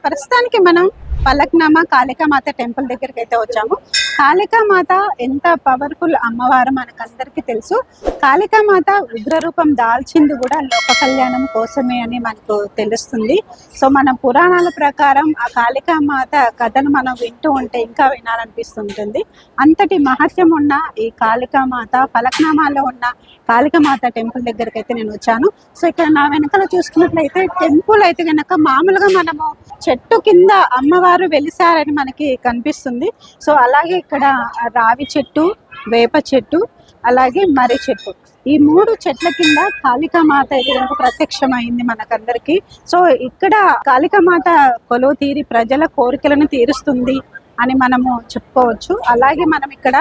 ప్రస్తుతానికి మనం పలక్నామా కాళికామాత టెంపుల్ దగ్గరికి అయితే వచ్చాము. కాళికామాత ఎంత పవర్ఫుల్ అమ్మవారు మనకందరికీ తెలుసు. కాళికామాత ఉగ్రరూపం దాల్చింది కూడా లోక కళ్యాణం కోసమే అని మనకు తెలుస్తుంది. సో మన పురాణాల ప్రకారం ఆ కాళికామాత కథను మనం వింటూ ఉంటే ఇంకా వినాలనిపిస్తుంటుంది. అంతటి మహత్యం ఉన్న ఈ కాళికామాత పలక్నామాలో ఉన్న కాళికామాత టెంపుల్ దగ్గరికి అయితే నేను వచ్చాను. సో ఇక్కడ నా వెనకాల చూసుకున్నట్లయితే టెంపుల్ అయితే కనుక మామూలుగా మనము చెట్టు కింద అమ్మవారు వెలిసారని మనకి కనిపిస్తుంది. సో అలాగే ఇక్కడ రావి చెట్టు, వేప చెట్టు, అలాగే మర్రి చెట్టు, ఈ 3 చెట్ల కింద కాళికామాత అయితే కనుక ప్రత్యక్షమైంది మనకందరికి. సో ఇక్కడ కాళికామాత కొలువు తీరి ప్రజల కోరికలను తీరుస్తుంది అని మనము చెప్పుకోవచ్చు. అలాగే మనం ఇక్కడ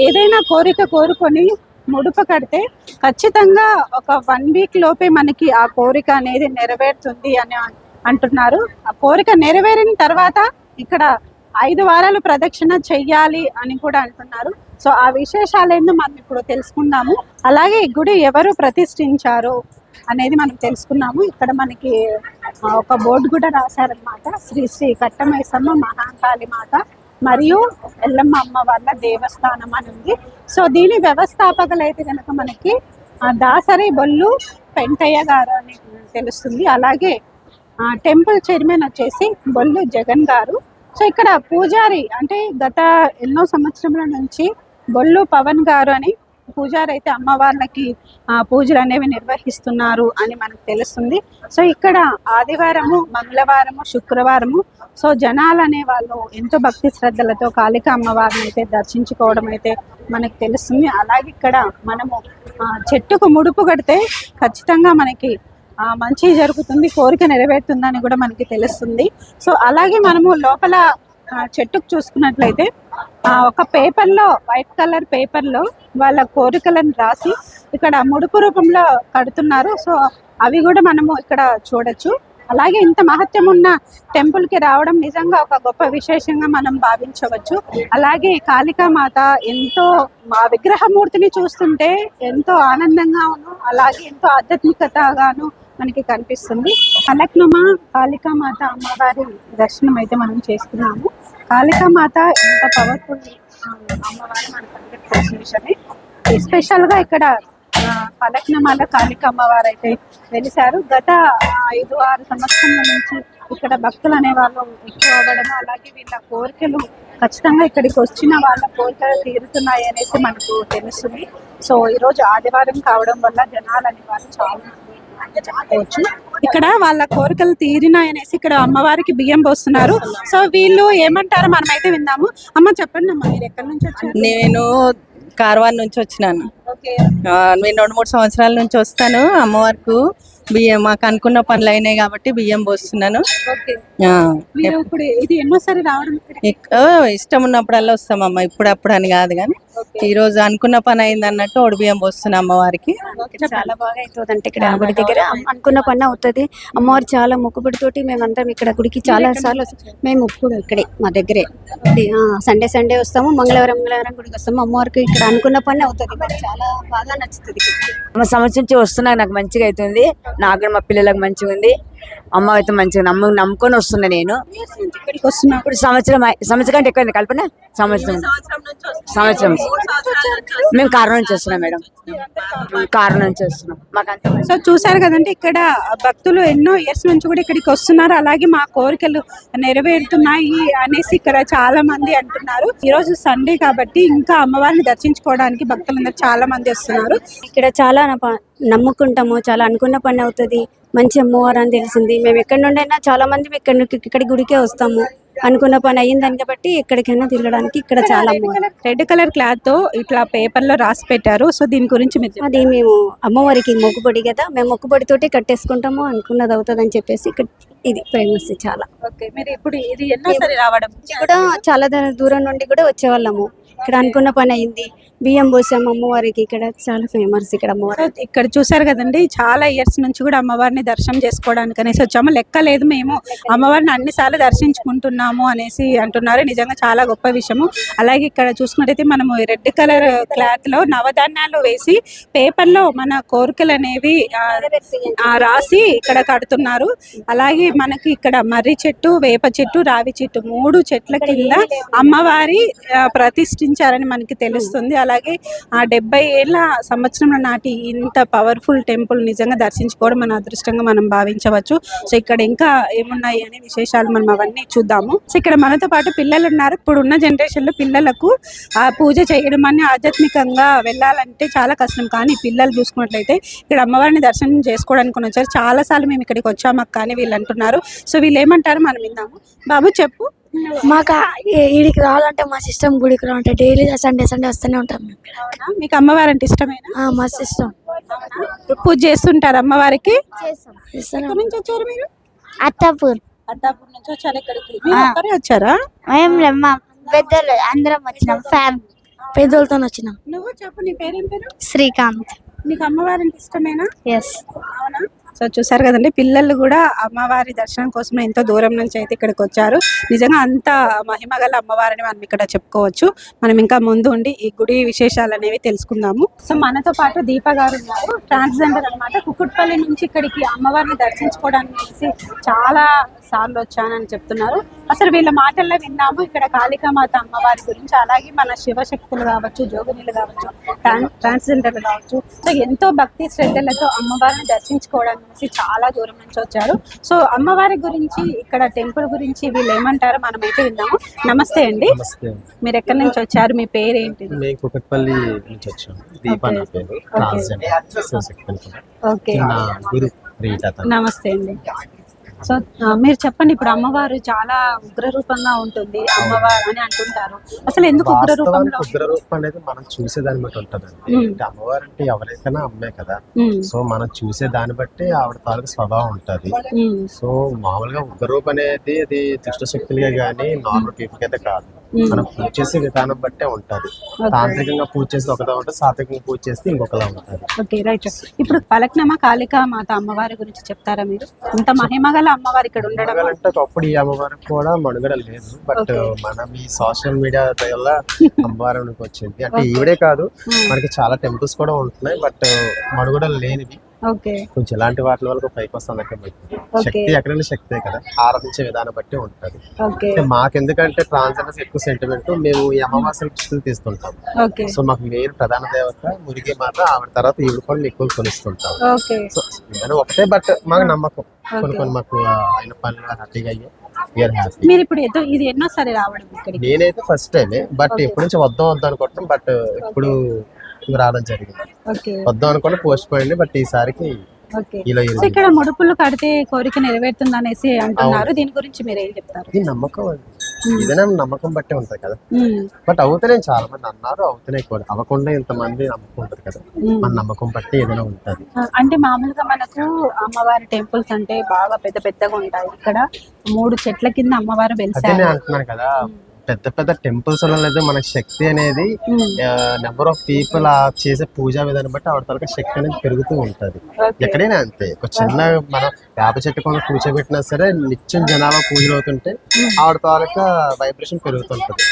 ఏదైనా కోరిక కోరుకొని ముడుపు కడితే ఖచ్చితంగా ఒక 1 వీక్ లోపే మనకి ఆ కోరిక అనేది నెరవేరుతుంది అని అంటున్నారు. ఆ కోరిక నెరవేరిన తర్వాత ఇక్కడ 5 వారాలు ప్రదక్షిణ చెయ్యాలి అని కూడా అంటున్నారు. సో ఆ విశేషాలు ఏందో మనం ఇప్పుడు తెలుసుకుందాము. అలాగే ఈ గుడి ఎవరు ప్రతిష్ఠించారు అనేది మనం తెలుసుకున్నాము. ఇక్కడ మనకి ఒక బోర్డు కూడా రాశారనమాట. శ్రీ శ్రీ కట్టమైసమ్మ మహాకాళి మాత మరియు ఎల్లమ్మ అమ్మ వాళ్ళ దేవస్థానం అని ఉంది. సో దీని వ్యవస్థాపకులు అయితే కనుక మనకి దాసరి బొల్లు పెంటయ్య గారు అని తెలుస్తుంది. అలాగే టెంపుల్ చైర్మన్ వచ్చేసి బొల్లు జగన్ గారు. సో ఇక్కడ పూజారి అంటే గత ఎన్నో సంవత్సరముల నుంచి బొల్లు పవన్ గారు అని పూజారి అయితే అమ్మవార్లకి పూజలు అనేవి నిర్వహిస్తున్నారు అని మనకు తెలుస్తుంది. సో ఇక్కడ ఆదివారము, మంగళవారము, శుక్రవారము సో జనాలు అనే వాళ్ళు ఎంతో భక్తి శ్రద్ధలతో కాళిక అమ్మవారిని అయితే దర్శించుకోవడం అయితే మనకు తెలుస్తుంది. అలాగే ఇక్కడ మనము చెట్టుకు ముడుపు కడితే ఖచ్చితంగా మనకి మంచి జరుగుతుంది, కోరిక నెరవేరుతుందని కూడా మనకి తెలుస్తుంది. సో అలాగే మనము లోపల చెట్టుకు చూసుకున్నట్లయితే ఒక పేపర్లో, వైట్ కలర్ పేపర్లో వాళ్ళ కోరికలను రాసి ఇక్కడ ముడుపు రూపంలో కడుతున్నారు. సో అవి కూడా మనము ఇక్కడ చూడొచ్చు. అలాగే ఇంత మహత్యం ఉన్న టెంపుల్కి రావడం నిజంగా ఒక గొప్ప విశేషంగా మనం భావించవచ్చు. అలాగే కాళికామాత ఎంతో ఆ విగ్రహమూర్తిని చూస్తుంటే ఎంతో ఆనందంగాను, అలాగే ఎంతో ఆధ్యాత్మికతగాను మనకి కనిపిస్తుంది. పలక్నామా కాళికామాత అమ్మవారి దర్శనం అయితే మనం చేసుకున్నాము. కాళికామాత ఎంత పవర్ఫుల్ అమ్మవారు మనకు తెలిసిన విషయమే. ఎస్పెషల్గా ఇక్కడ పలక్నామాలో కాళిక అమ్మవారు అయితే వెలిసారు. గత 5-6 సంవత్సరాల నుంచి ఇక్కడ భక్తులు అనే వాళ్ళు ఎక్కువ అవ్వడం, అలాగే వీళ్ళ కోరికలు ఖచ్చితంగా ఇక్కడికి వచ్చిన వాళ్ళ కోరికలు తీరుతున్నాయి అనేసి మనకు తెలుస్తుంది. సో ఈరోజు ఆదివారం కావడం వల్ల జనాలు అనే వాళ్ళు చాలా చెప్పవచ్చు. ఇక్కడ వాళ్ళ కోరికలు తీరినాయనేసి ఇక్కడ అమ్మవారికి బియ్యం పోస్తున్నారు. సో వీళ్ళు ఏమంటారో మనమైతే విందాము. అమ్మ చెప్పండి అమ్మ, మీరు ఎక్కడి నుంచి వచ్చారు? నేను కార్వాన్ నుంచి వచ్చినాను. నేను 2-3 సంవత్సరాల నుంచి వస్తాను. అమ్మవారికి బియ్యం మాకు అనుకున్న పనులు అయినాయి కాబట్టి బియ్యం పోస్తున్నాను. ఇష్టం ఉన్నప్పుడల్లా వస్తామమ్మ, ఇప్పుడప్పుడు అని కాదు కానీ ఈ రోజు అనుకున్న పని అయింది అన్నట్టు ఒడి బియ్యం పోస్తున్నా అమ్మవారికి. చాలా బాగా అవుతుంది. అంటే ఇక్కడ గుడి దగ్గర అనుకున్న పని అవుతుంది. అమ్మవారు చాలా మొక్కుబడితోటి మేమందరం ఇక్కడ గుడికి చాలా సార్లు మేము ఇప్పుడు ఇక్కడే మా దగ్గరే సండే వస్తాము, మంగళవారం గుడికి వస్తాము. అమ్మవారికి ఇక్కడ అనుకున్న పని అవుతుంది. చాలా బాగా నచ్చుతుంది. సంవత్సరం నుంచి వస్తున్నా, నాకు మంచిగా అవుతుంది. నాకు కూడా మా పిల్లలకు మంచిగా ఉంది. అమ్మ అయితే మంచిగా నమ్ముకొని వస్తున్నా. నేను ఇక్కడికి వస్తున్నా ఇప్పుడు సంవత్సరం కంటే ఎక్కువ కల్పన సంవత్సరం మేము కారణం నుంచి వస్తున్నాం మేడం, కారణం నుంచి వస్తున్నాం. మాకంతా సో చూసారు కదంటే ఇక్కడ భక్తులు ఎన్నో ఇయర్స్ నుంచి కూడా ఇక్కడికి వస్తున్నారు. అలాగే మా కోరికలు నెరవేరుతున్నాయి అనేసి ఇక్కడ చాలా మంది అంటున్నారు. ఈ రోజు సండే కాబట్టి ఇంకా అమ్మవారిని దర్శించుకోవడానికి భక్తులందరూ చాలా మంది వస్తున్నారు. ఇక్కడ చాలా నమ్ముకుంటాము, చాలా అనుకున్న పని అవుతుంది. మంచి అమ్మవారు అని తెలిసింది. మేము ఎక్కడి నుండైనా చాలా మంది ఇక్కడ గుడికే వస్తాము. అనుకున్న పని అయ్యిందని కాబట్టి ఎక్కడికైనా తిరగడానికి ఇక్కడ చాలా రెడ్ కలర్ క్లాత్ తో ఇట్లా పేపర్ లో రాసి పెట్టారు. సో దీని గురించి అది మేము అమ్మవారికి మొక్కుబడి కదా, మేము మొక్కుబడితోటి కట్టేసుకుంటాము. అనుకున్నది అవుతుంది అని చెప్పేసి ఇక్కడ ఇది ఫేమస్ చాలా. మీరు ఇప్పుడు ఇది ఎన్నోసారి రావడం? కూడా చాలా దూరం నుండి కూడా వచ్చేవాళ్ళము. ఇక్కడ అనుకున్న పని అయింది. బియ్యం పోసాం అమ్మవారికి. ఇక్కడ చాలా ఫేమస్ ఇక్కడ అమ్మవారు. ఇక్కడ చూసారు కదండి, చాలా ఇయర్స్ నుంచి కూడా అమ్మవారిని దర్శనం చేసుకోవడానికి అనేసి వచ్చాము. లెక్క లేదు, మేము అమ్మవారిని అన్నిసార్లు దర్శించుకుంటున్నాము అనేసి అంటున్నారు. నిజంగా చాలా గొప్ప విషయము. అలాగే ఇక్కడ చూసుకున్నట్టయితే మనము రెడ్ కలర్ క్లాత్ లో నవధాన్యాలు వేసి పేపర్ లో మన కోరికలు అనేవి రాసి ఇక్కడ కడుతున్నారు. అలాగే మనకి ఇక్కడ మర్రి చెట్టు, వేప చెట్టు, రావి చెట్టు 3 చెట్ల కింద అమ్మవారి ప్రతిష్ఠించారని మనకి తెలుస్తుంది. అలాగే 70 ఏళ్ళ సంవత్సరం నాటి ఇంత పవర్ఫుల్ టెంపుల్ నిజంగా దర్శించుకోవడం మన అదృష్టంగా మనం భావించవచ్చు. సో ఇక్కడ ఇంకా ఏమున్నాయి అనే విశేషాలు మనం అవన్నీ చూద్దాము. సో ఇక్కడ మనతో పాటు పిల్లలు ఉన్నారు. ఇప్పుడున్న జనరేషన్ లో పిల్లలకు పూజ చేయడం అని ఆధ్యాత్మికంగా వెళ్ళాలంటే చాలా కష్టం. కానీ పిల్లలు చూసుకున్నట్లయితే ఇక్కడ అమ్మవారిని దర్శనం చేసుకోవడానికి వచ్చారు. చాలా సార్లు మేము ఇక్కడికి వచ్చాము అక్క అని వీళ్ళు అంటున్నారు. సో వీళ్ళు ఏమంటారు మనం విందాము. బాబు చెప్పు. మాకు ఈడికి రావాలంటే మా సిస్టమ్ గుడికి రావాలంటే డైలీ సండే వస్తూనే ఉంటాం మేము ఇక్కడ. మీకు అమ్మవారు అంటే ఇష్టమేనా? మా సిస్టమ్ పూజ చేస్తుంటారు అమ్మవారికి? చేస్తాం. నుంచి వచ్చారు మీరు? అత్తాపూర్ నుంచి వచ్చారు ఇక్కడికి. మీరు ఒక్కరే వచ్చారా? ఏం మా పెద్దలు అందరం వచ్చినాం, ఫ్యామిలీ పెద్దలతో వచ్చినాం. నువ్వు చెప్పు, నీ పేరేం పేరు? శ్రీకాంత్. నీకు అమ్మవారి అంటే ఇష్టమేనా? ఎస్. అవునా? సో చూసారు కదండి, పిల్లలు కూడా అమ్మవారి దర్శనం కోసం ఎంతో దూరం నుంచి అయితే ఇక్కడికి వచ్చారు. నిజంగా అంత మహిమగల అమ్మవారిని మనం ఇక్కడ చెప్పుకోవచ్చు. మనం ఇంకా ముందు ఉండి ఈ గుడి విశేషాలు అనేవి తెలుసుకుందాము. సో మనతో పాటు దీప గారు ఉన్నారు, ట్రాన్స్జెండర్ అన్నమాట. కుకుట్పల్లి నుంచి ఇక్కడికి అమ్మవారిని దర్శించుకోవడానికి చాలా సార్లు వచ్చానని చెప్తున్నారు. అసలు వీళ్ళ మాటల్లో విన్నాము ఇక్కడ కాళికామాత అమ్మవారి గురించి. అలాగే మన శివశక్తులు కావచ్చు, జోగినీలు కావచ్చు, ట్రాన్స్జెండర్లు కావచ్చు, సో ఎంతో భక్తి శ్రద్ధలతో అమ్మవారిని దర్శించుకోవడానికి చాలా దూరం నుంచి వచ్చారు. సో అమ్మవారి గురించి, ఇక్కడ టెంపుల్ గురించి వీళ్ళు ఏమంటారో మనం అయితే విన్నాము. నమస్తే అండి, మీరు ఎక్కడి నుంచి వచ్చారు? మీ పేరు ఏంటి? మేము కుకట్పల్లి నుంచి వచ్చాము. దీపా నా పేరు. ఓకే, గురు రీటా. నమస్తే అండి. సో మీరు చెప్పండి, ఇప్పుడు అమ్మవారు చాలా ఉగ్ర రూపంగా ఉంటుంది అమ్మవారు అని అంటుంటారు. అసలు ఎందుకు ఉగ్ర రూపంలో? ఉగ్ర రూపం అనేది మనం చూసే దాన్ని బట్టి ఉంటదండి. అంటే అమ్మవారు అంటే ఎవరికైనా అమ్మే కదా. సో మనం చూసే దాన్ని బట్టి ఆవిడ తాలూకు స్వభావం ఉంటది. సో మామూలుగా ఉగ్ర రూపం అనేది అది దుష్ట శక్తులుగా గానీ నార్మల్ పీపుల్ అయితే కాదు. మనం పూజ చేసే విధానం బట్టే ఉంటది. తాంత్రికంగా పూజ చేస్తే ఒకలా ఉంటుంది, సాత్వికంగా పూజ చేస్తే ఇంకొకలా ఉంటది. Okay, right. ఇప్పుడు పలక్నామా కాళికా మాత అమ్మవారి గురించి చెప్తారా మీరు? ఇంత మహిమగల అమ్మవారు ఇక్కడ ఉండడం అంటే ఒకప్పుడు ఈ అమ్మవారికి కూడా మనుగడ లేదు. బట్ మనం ఈ సోషల్ మీడియా వల్ల అమ్మవారికి వచ్చింది. అంటే ఈవిడే కాదు, మనకి చాలా టెంపుల్స్ కూడా ఉంటున్నాయి. బట్ మనుగడ లేనివి. కొంచెం ఇలాంటి వాటి వల్ల పైకి వస్తుంది. శక్తి ఎక్కడైనా శక్తే కదా, ఆరాధించే విధానం బట్టి ఉంటది. మాకెందుకంటే ట్రాన్స్జెండర్స్ ఎక్కువ సెంటిమెంట్, మేము ఈ అమావాస్య దృష్టిని తీస్తుంటాం. సో మాకు మెయిన్ ప్రధాన దేవత మురిగి మాత, ఆవిడ తర్వాత ఈవిడ కూడా ఎక్కువ కొలుస్తుంటాం. సో నేను ఒకటే, బట్ మాకు నమ్మకం. కొన్ని మాకు ఆయన పనులు హ్యాపీగా అయ్యాయి. మీరు ఇప్పుడు ఇది ఎన్నోసారి రావడం? నేనైతే ఫస్ట్ టైమే, బట్ ఎప్పటి నుంచి వద్దాం అనుకుంటున్నాం. బట్ ఇప్పుడు రావడం జరిగింది. వద్దాం అనుకుని పోస్ట్ పోయింది, బట్ ఈసారికి ఇక్కడ ముడుపులు కడితే కోరిక నెరవేరుతుంది అనేసి అంటున్నారు. దీని గురించి మీరు ఏం చెప్తారు? ఇది నమ్మకం అండి, ఏదైనా నమ్మకం బట్టే ఉంటది కదా. బట్ అవుతున్నాయి, చాలా మంది అన్నారు అవుతున్నాయి కూడా. అవ్వకుండా ఇంతమంది నమ్మకం ఉంటది కదా, మన నమ్మకం బట్టి ఏదైనా ఉంటది. అంటే మామూలుగా మనకు అమ్మవారి టెంపుల్స్ అంటే బాగా పెద్ద పెద్దగా ఉంటాయి. ఇక్కడ 3 చెట్ల కింద అమ్మవారు వెలిసారు అంటున్నాను కదా. పెద్ద పెద్ద టెంపుల్స్ అనేది మన శక్తి అనేది నెంబర్ ఆఫ్ పీపుల్ చేసే పూజా విధానం బట్టి ఆవిడ తరగతి శక్తి అనేది పెరుగుతూ ఉంటది. ఎక్కడైనా అంతే. ఒక చిన్న మనం వేప చెట్టు కొన్ని కూర్చోబెట్టినా సరే నిత్యం జనాభా పూజలు అవుతుంటే ఆవిడ తాలూకా వైబ్రేషన్ పెరుగుతుంటది.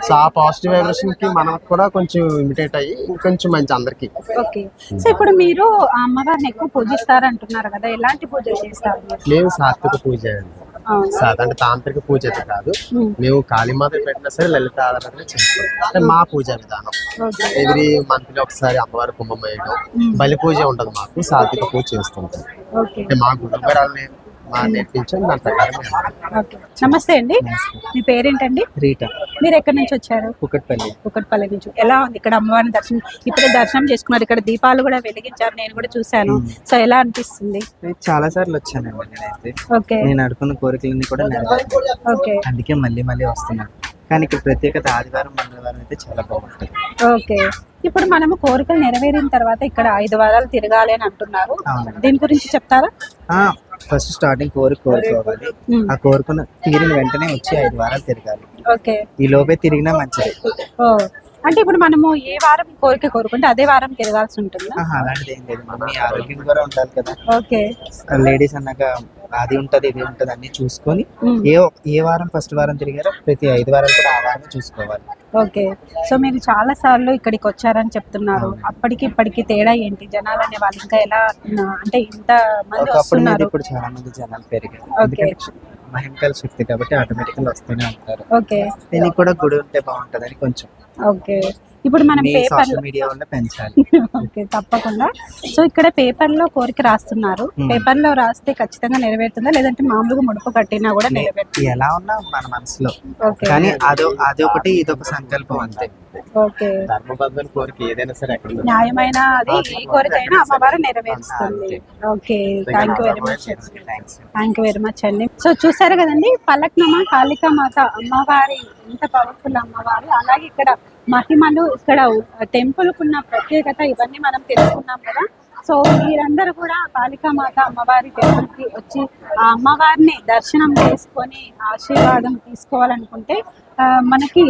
సో ఆ పాజిటివ్ వైబ్రేషన్ కి మనకు కూడా కొంచెం ఇమిటేట్ అయ్యి ఇంకొంచెం మంచి అందరికి. సో ఇప్పుడు మీరు అమ్మవారిని ఎక్కువ పూజిస్తారు అంటున్నారు కదా, ఎలాంటి పూజలు చేస్తారు? మేము సాత్విక పూజ అండి, సాధారణ తాంత్రిక పూజ అయితే కాదు. మేము కాళీమాత పెట్టినా సరే లలిత ఆరాధన చేస్తాం. అంటే మా పూజా విధానం ఎవ్రీ మంత్ లో ఒకసారి అమ్మవారి కుంభం వేయడం, బలి పూజ ఉండదు. మాకు సాత్విక పూజ చేస్తుంటాం. అంటే మా గురుగారాలని మా నేర్పించాం, దాని ప్రకారం. నమస్తే అండి, మీ పేరేంటండి? రీటా. మీరు ఎక్కడి నుంచి వచ్చారు? కుకట్పల్లి నుంచి. ఎలా ఉంది ఇక్కడ అమ్మవారిని దర్శనం? ఇప్పుడే దర్శనం చేసుకున్నారు, ఇక్కడ దీపాలు కూడా వెలిగించారు, నేను కూడా చూశాను. సో ఎలా అనిపిస్తుంది? చాలా సార్లు వచ్చానండి నేనైతే. నేను అడుగున్న కోరికలన్నీ కూడా నెరవేరాయి. అందుకే మళ్ళీ వస్తున్నాను. కానీ ఇక్కడ ప్రత్యేకత ఆదివారం మంగళవారం అయితే చాలా బాగుంటుంది. ఓకే, ఇప్పుడు మనము కోరికలు నెరవేరిన తర్వాత ఇక్కడ 5 వారాలు తిరగాలి అని అంటున్నారు. దీని గురించి చెప్తారా? ఫస్ట్ స్టార్టింగ్ కోరుకోవాలి. ఆ కోరుకున్న తీరిన వెంటనే వచ్చి 5 వారాలు తిరగాలి. ఈ లోపే తిరిగినా మంచిది. అంటే ఇప్పుడు మనము ఏ వారం కోరిక కోరుకుంటే అదే వారం తిరగాల్సి ఉంటుందా? అలాంటిది ఏం లేదు, మమ్మీ ఆరోగ్యం కూడా ఉండాలి కదా. ఓకే. లేడీస్ అన్నాక అది ఉంటది ఇది ఉంటది అన్ని చూసుకొని ఏ వారం ఫస్ట్ వారం తిరిగారో ప్రతి 5 వారాలు కూడా ఆ వారం చూసుకోవాలి. ఓకే. సో మీరు చాలా సార్లు ఇక్కడికి వచ్చారని చెప్తున్నారు. అప్పటికి ఇప్పటికి తేడా ఏంటి? జనాలు అనే వాళ్ళు ఇంకా ఎలా అంటే ఇంత మంది ఒకప్పుడు మీద వస్తున్నారు? ఇప్పుడు చాలా మంది జనాలు పెరిగారు. ఓకే. ఎందుకంటే మహిమకల శక్తి కాబట్టి ఆటోమేటిక్ గా వస్తూనే ఉంటారు. ఓకే. దీనికి కూడా గుడి ఉంటే బాగుంటదని కొంచెం ఓకే. ఇప్పుడు మనం పేపర్ సోషల్ మీడియా వల్ల పెంచాలి. ఓకే, తప్పకుండా. సో ఇక్కడ పేపర్ లో కోరిక రాస్తున్నారు. పేపర్ లో రాస్తే ఖచ్చితంగా నెరవేరుతుందా, లేదంటే మామూలుగా ముడుపు కట్టినా కూడా నెరవేరుతుందా? ఎలా ఉన్నా మన మనసులో, ఓకే. కానీ అదొకటి ఇదొక సంకల్పం అంతే. ఓకే. ధర్మబద్ధమైన కోరిక ఏదైనా సరే అక్కడ ఉంది. న్యాయమైన అది ఏ కోరిక అయినా అమ్మవారు నెరవేరుస్తుంది. Okay, thank you very much. Thank you very much అండి. సో చూసారు కదండి, పలక్నమా కాళికామాత అమ్మవారి ఎంత పవర్ఫుల్ అమ్మవారు, అలాగే ఇక్కడ మహిమలు, ఇక్కడ టెంపుల్ కున్న ప్రత్యేకత ఇవన్నీ మనం తెలుసుకున్నాం కదా. సో మీరందరూ కూడా కాళికామాత అమ్మవారి టెంపుల్కి వచ్చి ఆ అమ్మవారిని దర్శనం చేసుకొని ఆశీర్వాదం తీసుకోవాలనుకుంటే మనకి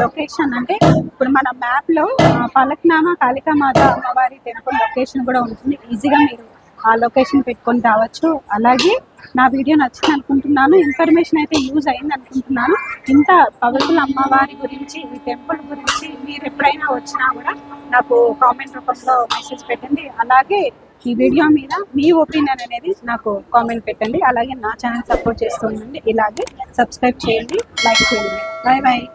లొకేషన్ అంటే ఇప్పుడు మన మ్యాప్లో పలక్నామా కాళికామాత అమ్మవారి టెంపుల్ లొకేషన్ కూడా ఉంటుంది. ఈజీగా మీరు ఆ లొకేషన్ పెట్టుకొని రావచ్చు. అలాగే నా వీడియో నచ్చింది అనుకుంటున్నాను, ఇన్ఫర్మేషన్ అయితే యూజ్ అయింది అనుకుంటున్నాను. ఇంత పవర్ఫుల్ అమ్మవారి గురించి, ఈ టెంపుల్ గురించి మీరు ఎప్పుడైనా వచ్చినా కూడా నాకు కామెంట్ రూపంలో మెసేజ్ పెట్టండి. అలాగే ఈ వీడియో మీద మీ ఒపీనియన్ అనేది నాకు కామెంట్ పెట్టండి. అలాగే నా ఛానల్ సపోర్ట్ చేస్తూ ఉండండి. ఇలాగే సబ్స్క్రైబ్ చేయండి, లైక్ చేయండి. Bye bye.